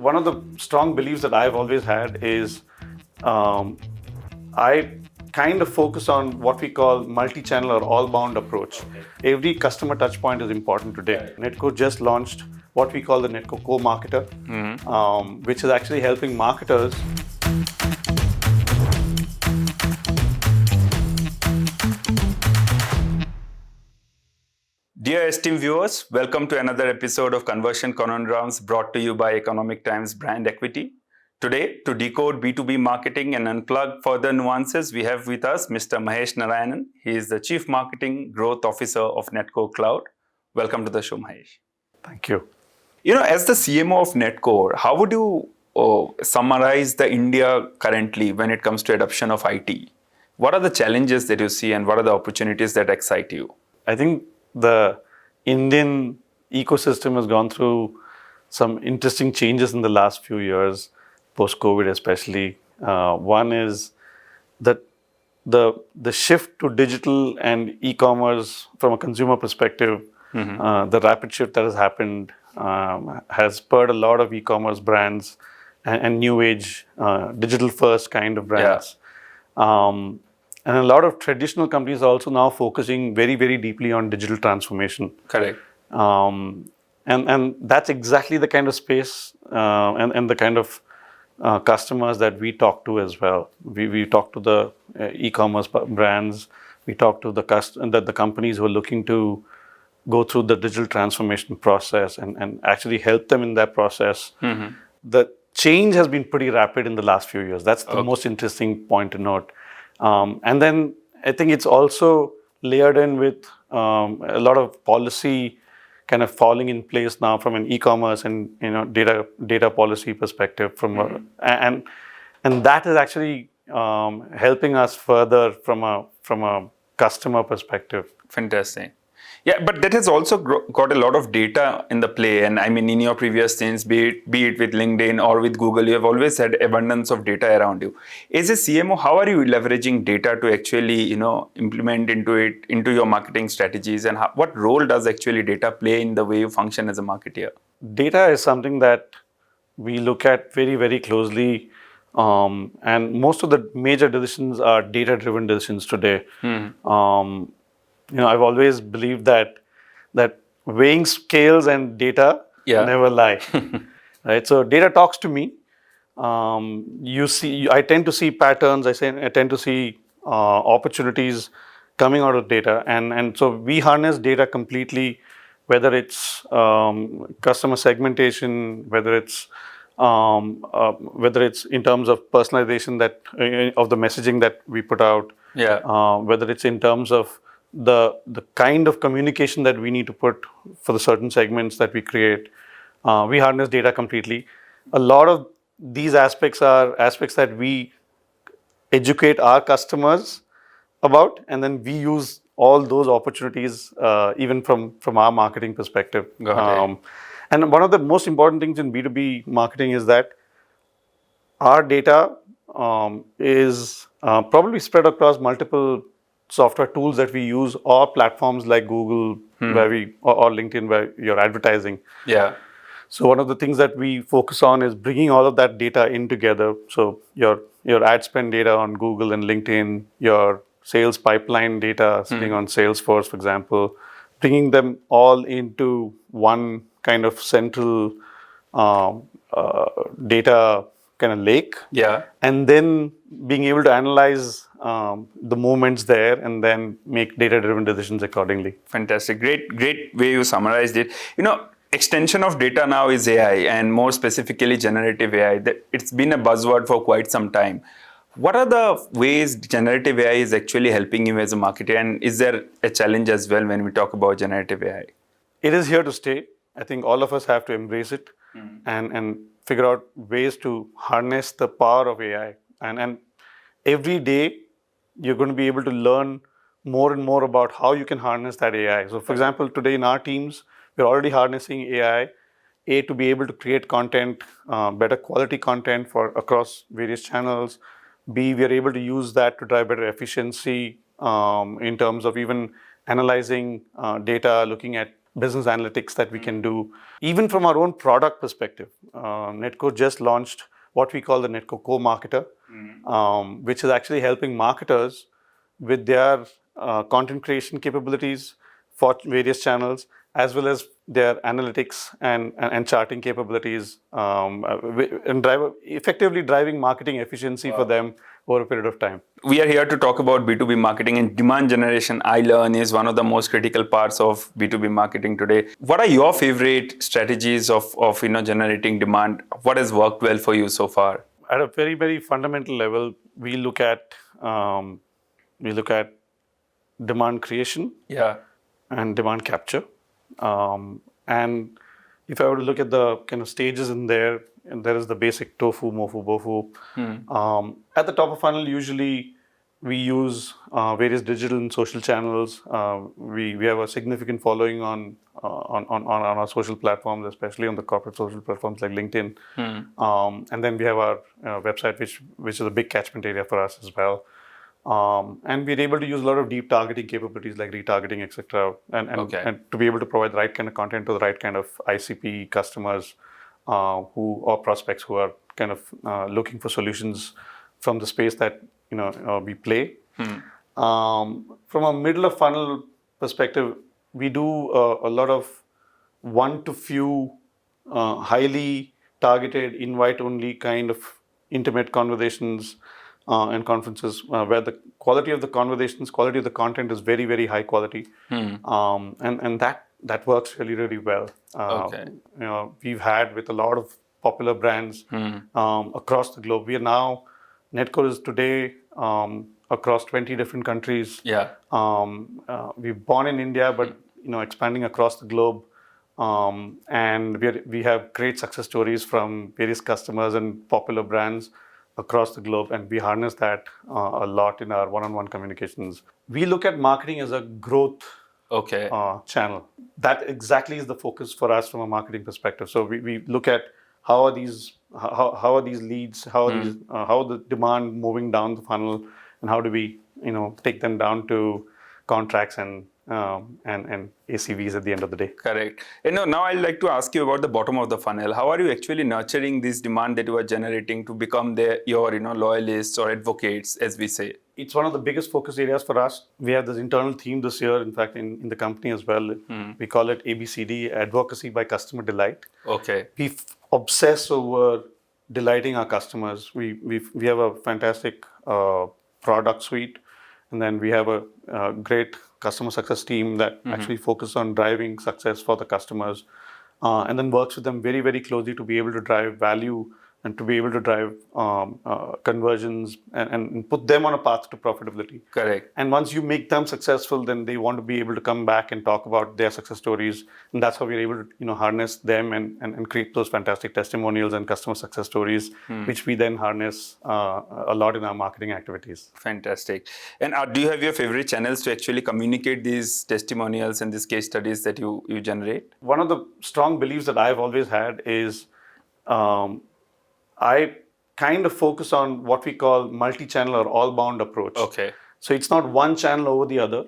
one of the strong beliefs that I've always had is I kind of focus on what we call multi-channel or all-bound approach. Okay. Every customer touch point is important today. Right. Netcore just launched what we call the Netcore Co-Marketer, which is actually helping marketers. Dear esteemed viewers, welcome to another episode of Conversion Conundrums brought to you by Economic Times BrandEquity. Today, to decode B2B marketing and unplug further nuances, we have with us Mr. Mahesh Narayanan. He is the Chief Marketing Growth Officer of Netcore Cloud. Welcome to the show, Mahesh. Thank you. As the CMO of Netcore, how would you summarize the India currently when it comes to adoption of IT? What are the challenges that you see and what are the opportunities that excite you? I think the Indian ecosystem has gone through some interesting changes in the last few years, post-COVID especially. One is that the shift to digital and e-commerce from a consumer perspective, the rapid shift that has happened has spurred a lot of e-commerce brands and new age digital-first kind of brands. Yeah. And a lot of traditional companies are also now focusing very, very deeply on digital transformation. Correct. And that's exactly the kind of space and the kind of customers that we talk to as well. We talk to the e-commerce brands. We talk to the companies who are looking to go through the digital transformation process and actually help them in that process. Mm-hmm. The change has been pretty rapid in the last few years. That's the most interesting point to note. And then I think it's also layered in with a lot of policy kind of falling in place now from an e-commerce and data policy perspective. And that is actually helping us further from a customer perspective. Fantastic. Yeah, but that has also got a lot of data in the play. And I mean, in your previous things, be it with LinkedIn or with Google, you have always had abundance of data around you. As a CMO, how are you leveraging data to actually, implement into your marketing strategies? And what role does actually data play in the way you function as a marketer? Data is something that we look at very, very closely. And most of the major decisions are data-driven decisions today. I've always believed that weighing scales and data never lie, right? So data talks to me. I tend to see patterns. I tend to see opportunities coming out of data, and so we harness data completely, whether it's customer segmentation, whether it's in terms of personalization of the messaging that we put out, whether it's in terms of the kind of communication that we need to put for the certain segments that we create. We harness data completely. A lot of these aspects are aspects that we educate our customers about, and then we use all those opportunities even from our marketing perspective. And one of the most important things in B2B marketing is that our data is probably spread across multiple software tools that we use, or platforms like Google or LinkedIn where you're advertising. Yeah. So one of the things that we focus on is bringing all of that data in together. So your ad spend data on Google and LinkedIn, your sales pipeline data sitting on Salesforce, for example, bringing them all into one kind of central data kind of lake. Yeah. And then being able to analyze the movements there and then make data-driven decisions accordingly. Fantastic. Great way you summarized it. Extension of data now is AI, and more specifically generative AI. It's been a buzzword for quite some time. What are the ways generative AI is actually helping you as a marketer, and is there a challenge as well when we talk about generative AI? It is here to stay. I think all of us have to embrace it and figure out ways to harness the power of AI. And every day, you're going to be able to learn more and more about how you can harness that AI. So, for example, today in our teams, we're already harnessing AI, to be able to create content, better quality content across various channels. B, we are able to use that to drive better efficiency in terms of even analyzing data, looking at business analytics that we can do. Even from our own product perspective, Netcore just launched what we call the Netcore Co-Marketer, which is actually helping marketers with their content creation capabilities for various channels, as well as their analytics and charting capabilities, and effectively driving marketing efficiency for them over a period of time. We are here to talk about B2B marketing, and demand generation, I learn, is one of the most critical parts of B2B marketing today. What are your favorite strategies of generating demand? What has worked well for you so far? At a very, very fundamental level, we look at demand creation, Yeah, and demand capture. And if I were to look at the kind of stages in there, and there is the basic tofu, mofu, bofu. At the top of funnel, usually we use various digital and social channels. We have a significant following on our social platforms, especially on the corporate social platforms like LinkedIn. And then we have our website, which is a big catchment area for us as well. And we're able to use a lot of deep targeting capabilities like retargeting, etc., and to be able to provide the right kind of content to the right kind of ICP customers or prospects who are kind of looking for solutions from the space that we play. From a middle of funnel perspective, we do a lot of one to few, highly targeted, invite-only kind of intimate conversations and conferences where the quality of the conversations, quality of the content is very, very high quality. And that works really, really well. We've had with a lot of popular brands across the globe. We are now, Netcore is today across 20 different countries. We're born in India, but expanding across the globe. And we have great success stories from various customers and popular brands across the globe, and we harness that a lot in our one-on-one communications. We look at marketing as a growth channel. That exactly is the focus for us from a marketing perspective. So we look at how are these leads, how the demand moving down the funnel, and how do we take them down to contracts and ACVs at the end of the day. Correct. Now I'd like to ask you about the bottom of the funnel. How are you actually nurturing this demand that you are generating to become your loyalists or advocates, as we say? It's one of the biggest focus areas for us. We have this internal theme this year, in fact, in the company as well. We call it ABCD, Advocacy by Customer Delight. We obsess over delighting our customers. We have a fantastic product suite, and then we have a great customer success team that actually focuses on driving success for the customers, and then works with them very, very closely to be able to drive value and to be able to drive conversions and put them on a path to profitability. Correct. And once you make them successful, then they want to be able to come back and talk about their success stories. And that's how we're able to harness them and create those fantastic testimonials and customer success stories, which we then harness a lot in our marketing activities. Fantastic. And do you have your favorite channels to actually communicate these testimonials and these case studies that you generate? One of the strong beliefs that I've always had is I kind of focus on what we call multi-channel or all-bound approach. So it's not one channel over the other.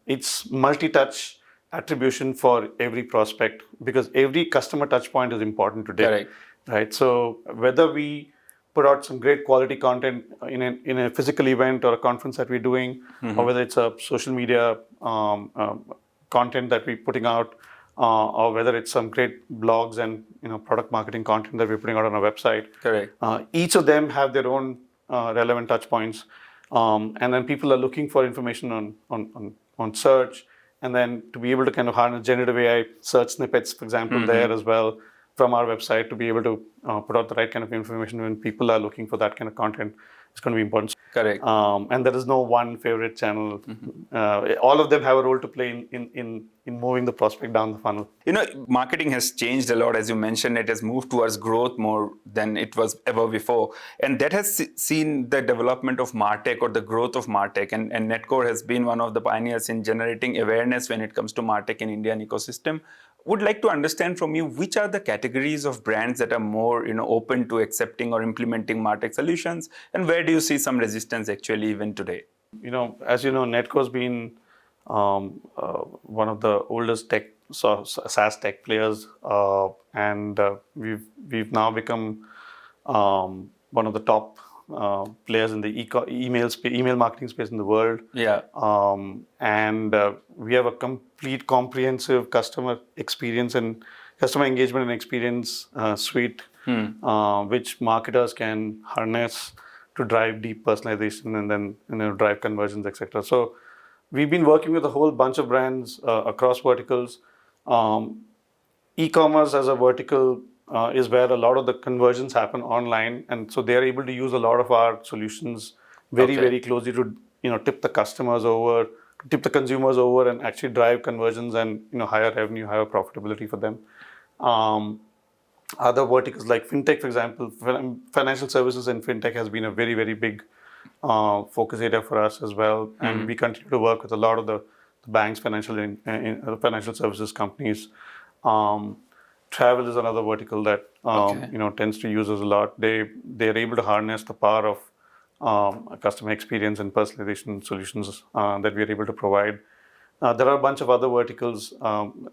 It's multi-touch attribution for every prospect, because every customer touch point is important today. Right? So whether we put out some great quality content in a physical event or a conference that we're doing, or whether it's a social media content that we're putting out, or whether it's some great blogs and product marketing content that we're putting out on our website. Each of them have their own relevant touch points, and then people are looking for information on search, and then to be able to kind of harness generative AI search snippets, for example, there as well from our website to be able to put out the right kind of information when people are looking for that kind of content. It's going to be important. And there is no one favorite channel. All of them have a role to play in moving the prospect down the funnel. Marketing has changed a lot. As you mentioned, it has moved towards growth more than it was ever before. And that has seen the development of MarTech or the growth of MarTech. And Netcore has been one of the pioneers in generating awareness when it comes to MarTech in Indian ecosystem. Would like to understand from you, which are the categories of brands that are more open to accepting or implementing MarTech solutions, and where do you see some resistance actually even today? As you know, Netcore's been one of the oldest tech SaaS tech players, and we've now become one of the top players in the email marketing space in the world. Yeah. And we have a complete comprehensive customer experience and customer engagement and experience suite, which marketers can harness to drive deep personalization and then drive conversions, etc. So we've been working with a whole bunch of brands across verticals. E-commerce as a vertical is where a lot of the conversions happen online, and so they are able to use a lot of our solutions very closely to tip the customers over, tip the consumers over, and actually drive conversions and higher revenue, higher profitability for them. Other verticals like fintech, for example, financial services and fintech has been a very big focus area for us as well, and we continue to work with a lot of the banks, financial services companies. Travel is another vertical that tends to use us a lot. They're able to harness the power of customer experience and personalization solutions that we are able to provide. There are a bunch of other verticals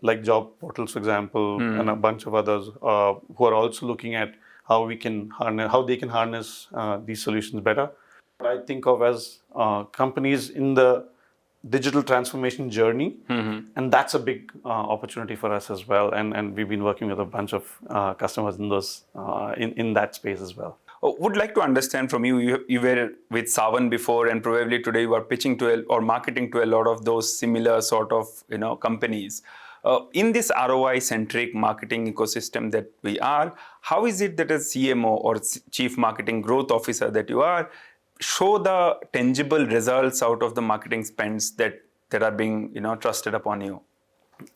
like job portals, for example, and a bunch of others who are also looking at how they can harness these solutions better. What I think of as companies in the digital transformation journey, and that's a big opportunity for us as well. And we've been working with a bunch of customers in those in that space as well. Would like to understand from you. You were with Savan before, and probably today you are pitching to or marketing to a lot of those similar sort of companies. In this ROI-centric marketing ecosystem that we are, how is it that as CMO or Chief Marketing Growth Officer that you are, show the tangible results out of the marketing spends that are being trusted upon you?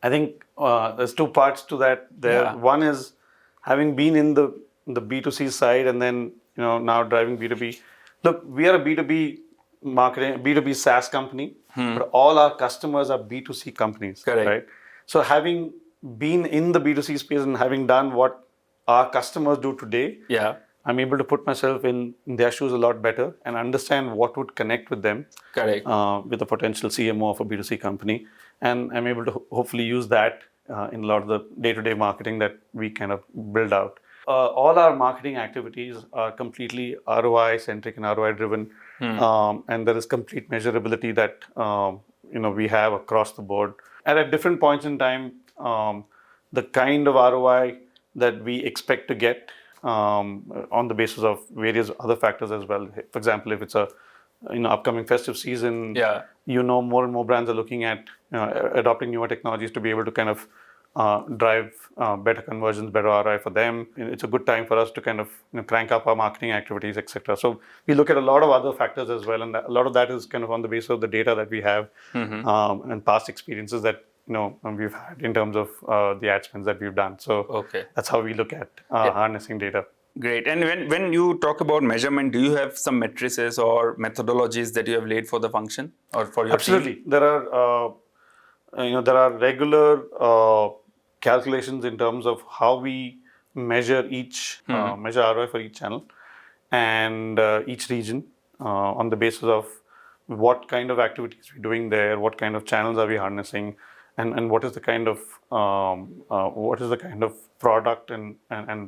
I think there's two parts to that. One is having been in the B2C side and then now driving B2B. Look, we are a B2B marketing, B2B SaaS company, but all our customers are B2C companies. Correct. Right? So having been in the B2C space and having done what our customers do today, I'm able to put myself in their shoes a lot better and understand what would connect with them. Correct. With a potential CMO of a B2C company. And I'm able to hopefully use that in a lot of the day-to-day marketing that we kind of build out. All our marketing activities are completely ROI-centric and ROI-driven. And there is complete measurability that we have across the board. And at different points in time, the kind of ROI that we expect to get on the basis of various other factors as well. For example, if it's a upcoming festive season, more and more brands are looking at adopting newer technologies to be able to kind of drive better conversions, better ROI for them. It's a good time for us to kind of crank up our marketing activities, etc. So we look at a lot of other factors as well, and a lot of that is kind of on the basis of the data that we have and past experiences that we've had in terms of the ad spends that we've done. So that's how we look at harnessing data. Great. And when you talk about measurement, do you have some matrices or methodologies that you have laid for the function or for your Absolutely. team? There are regular calculations in terms of how we measure measure ROI for each channel and each region on the basis of what kind of activities we're doing there, what kind of channels are we harnessing, and what is the kind of product and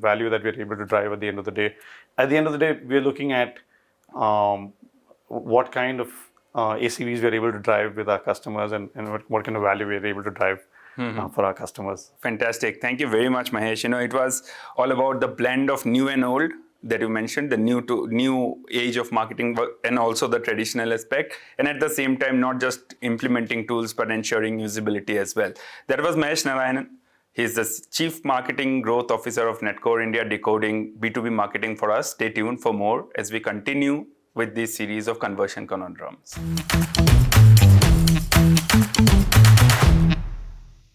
value that we're able to drive at the end of the day. At the end of the day, we're looking at what kind of ACVs we're able to drive with our customers and what kind of value we're able to drive for our customers. Fantastic. Thank you very much, Mahesh. It was all about the blend of new and old that you mentioned, the new age of marketing and also the traditional aspect. And at the same time, not just implementing tools, but ensuring usability as well. That was Mahesh Narayanan. He's the Chief Marketing Growth Officer of Netcore India, decoding B2B marketing for us. Stay tuned for more as we continue with this series of Conversion Conundrums.